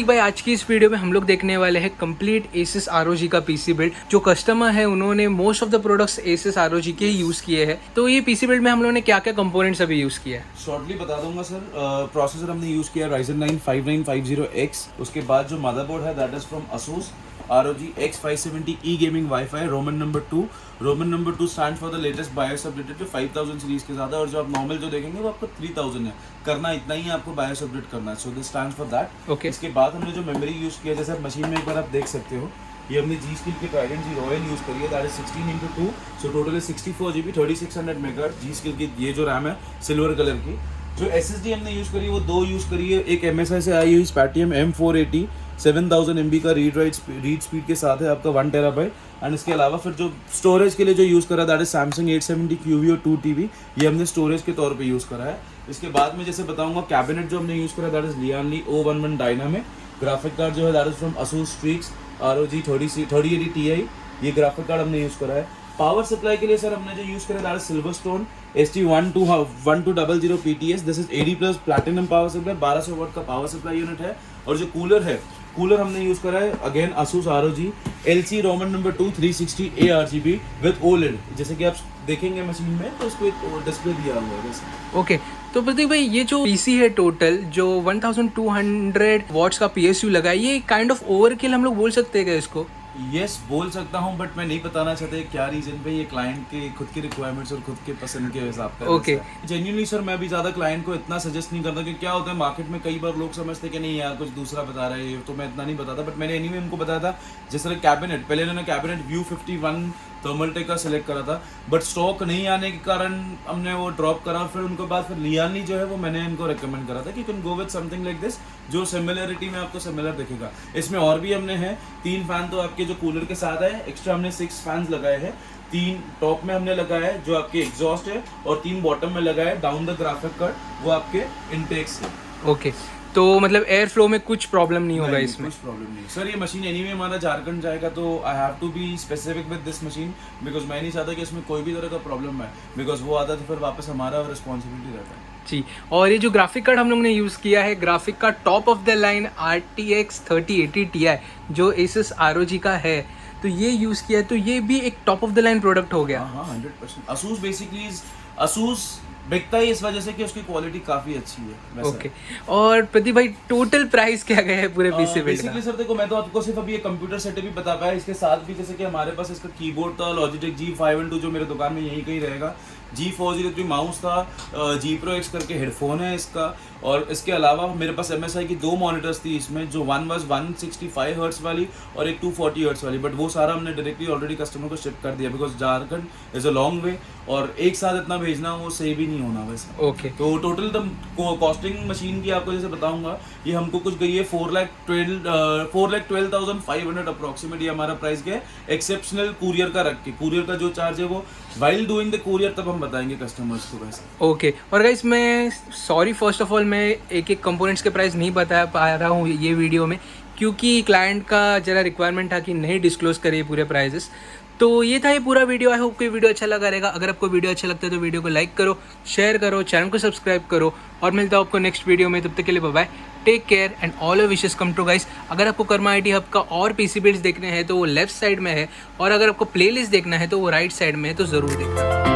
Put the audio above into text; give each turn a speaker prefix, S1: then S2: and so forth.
S1: प्रतीक भाई, आज की इस वीडियो में हम लोग देखने वाले हैं कंप्लीट Asus ROG का पीसी बिल्ड। जो कस्टमर है उन्होंने most of the products Asus ROG के यूज़ किए हैं। तो ये पीसी बिल्ड में हम लोगों ने क्या क्या कंपोनेंट्स अभी यूज़ किया है
S2: शॉर्टली बता दूंगा सर। प्रोसेसर हमने यूज़ किया Ryzen 9 5950X। उसके बाद जो मदरबोर्ड है that is from Asus ROG X570E gaming wifi Roman number 2 stand for the latest BIOS updated जो 5000 सीरीज के साथ है। और जो आप नॉर्मल जो देखेंगे वो आपको 3000 है। करना इतना ही है, आपको बायोस अपडेट करना है। So this stands for that.
S1: Okay.
S2: इसके बाद हमने जो मेमोरी यूज़ किया, जैसे आप मशीन में एक बार आप देख सकते हो, ये हमने जी स्किल के ट्राइडेंट जी रॉयल यूज़ करी है that is 16x2। So total है 64 GB 3600 मेगाहर्ट्ज जी स्किल की ये जो रैम है सिल्वर कलर की। जो SSD हमने यूज़ करी है वो दो यूज़ करी है। एक MSI से आई हुई Spatium M480 7000 MB का रीड स्पीड के साथ है आपका 1 TB। एंड इसके अलावा फिर जो स्टोरेज के लिए जो यूज़ करा that is Samsung 870 QVO 2TB। ये हमने स्टोरेज के तौर पे यूज़ करा है। इसके बाद में जैसे बताऊंगा कैबिनेट जो हमने यूज़ करा that is Lian Li O11 Dynamic। Graphic card जो है that is from Asus Strix ROG 3080 Ti। ये ग्राफिक कार्ड हमने यूज़ करा है। पावर सप्लाई के लिए सर हमने जो यूज़ करा that is Silverstone ST1200 PTS। This is 80+ platinum power supply, 1200 वाट का पावर सप्लाई यूनिट है। और जो कूलर है, कूलर हमने यूज़ करा है again Asus ROG LC Roman number 2 360 ARGB with OLED। जैसे कि आप देखेंगे मशीन में तो उसको एक डिस्प्ले दिया हुआ है वैसे।
S1: ओके। तो प्रतीक भाई, ये जो पीसी है टोटल जो 1200 वॉट्स का PSU लगा है, ये काइंड ऑफ ओवरकिल हम लोग बोल सकते हैं क्या इसको?
S2: यस बोल सकता हूँ, बट मैं नहीं बताना चाहता क्या रीजन पे। ये क्लाइंट के खुद की रिक्वायरमेंट्स और खुद के पसंद के हिसाब का।
S1: ओके।
S2: जेन्युइनली सर मैं भी ज़्यादा क्लाइंट को इतना सजेस्ट नहीं करता, क्योंकि क्या होता है मार्केट में कई बार लोग समझते हैं कि नहीं यार कुछ दूसरा बता रहे हैं, तो मैं इतना नहीं बताता। बट मैंने एनीवे उनको बताया था, जिस तरह कैबिनेट पहले इन्होंने कैबिनेट View 51 थर्मलटेक का सिलेक्ट करा था, बट स्टॉक नहीं आने के कारण हमने वो ड्रॉप करा। फिर उनके बाद फिर Lian Li जो है वो मैंने इनको रिकमेंड करा था कि can go with something like this, जो सिमिलरिटी में आपको सिमिलर दिखेगा। इसमें और भी हमने हैं 3 फैन तो आपके जो कूलर के साथ है, एक्स्ट्रा हमने 6 फैंस लगाए हैं। 3 टॉप में हमने लगाया है जो आपके एग्जॉस्ट है, और 3 बॉटम में लगाया है डाउन द ग्राफिक कार्ड, वो आपके इनटेक्स है।
S1: ओके। तो मतलब एयर फ्लो में कुछ प्रॉब्लम नहीं होगा इसमें?
S2: कुछ प्रॉब्लम नहीं सर। ये मशीन एनीवे हमारा झारखंड जाएगा तो I have to be specific with this machine, because मैं नहीं चाहता कि इसमें कोई भी तरह का प्रॉब्लम है, बिकॉज वो आता तो फिर वापस हमारा रिस्पॉन्सिबिलिटी रहता है
S1: जी। और ये जो ग्राफिक कार्ड हम लोग ने यूज़ किया है, graphic card top of the line RTX 3080 Ti जो Asus ROG का है, तो ये यूज़ किया है। तो ये भी एक top of the line product हो गया।
S2: हाँ 100%। Asus बेसिकली Asus बिकता ही इस वजह से कि उसकी क्वालिटी काफ़ी अच्छी है।
S1: ओके। और प्रदीप भाई, टोटल प्राइस क्या गया है पूरे पीसी बिल्ड का?
S2: बेसिकली सर देखो, मैं तो आपको सिर्फ अभी ये कंप्यूटर सेटअप ही बता पाया। इसके साथ भी जैसे कि हमारे पास इसका कीबोर्ड था Logitech G512 जो मेरे दुकान में यहीं कहीं रहेगा, G403 माउस था, G Pro X करके हेडफोन है इसका। और इसके अलावा मेरे पास MSI की 2 मॉनिटर्स थी इसमें, जो वन वाज 165 हर्ट्स वाली और एक 240 हर्ट्स वाली। बट वो सारा हमने डायरेक्टली ऑलरेडी कस्टमर को शिप कर दिया, because Jharkhand is a long way और एक साथ इतना भेजना वो सही भी नहीं होना वैसे।
S1: ओके।
S2: तो टोटल द कॉस्टिंग मशीन की आपको जैसे बताऊंगा, ये हमको कुछ गई है 4,12,500 अप्रॉक्सीमेट। ये हमारा प्राइस गया एक्सेप्शनल कुरियर का रख के। कुरियर का जो चार्ज है वो वाइल डूइंग द कुरियर तब हम बताएंगे कस्टमर्स को वैसे।
S1: ओके। और गाइस, मैं सॉरी फर्स्ट ऑफ ऑल, मैं एक कंपोनेंट्स के प्राइस नहीं बता पा रहा हूँ ये वीडियो में, क्योंकि क्लाइंट का जरा रिक्वायरमेंट था कि नहीं डिस्क्लोज करिए पूरे प्राइजेस। तो ये था ये पूरा वीडियो। आई होप कि वीडियो अच्छा लगा रहेगा। अगर आपको वीडियो अच्छा लगता है तो वीडियो को लाइक करो, शेयर करो, चैनल को सब्सक्राइब करो, और मिलता हूँ आपको नेक्स्ट वीडियो में। तब तक के लिए bye bye, take care and all your wishes come true guys. अगर आपको कर्मा IT हब का और पीसी बिल्ड्स देखने हैं तो वो लेफ्ट साइड में है, और अगर आपको प्लेलिस्ट देखना है तो वो राइट साइड में है, तो ज़रूर देखना।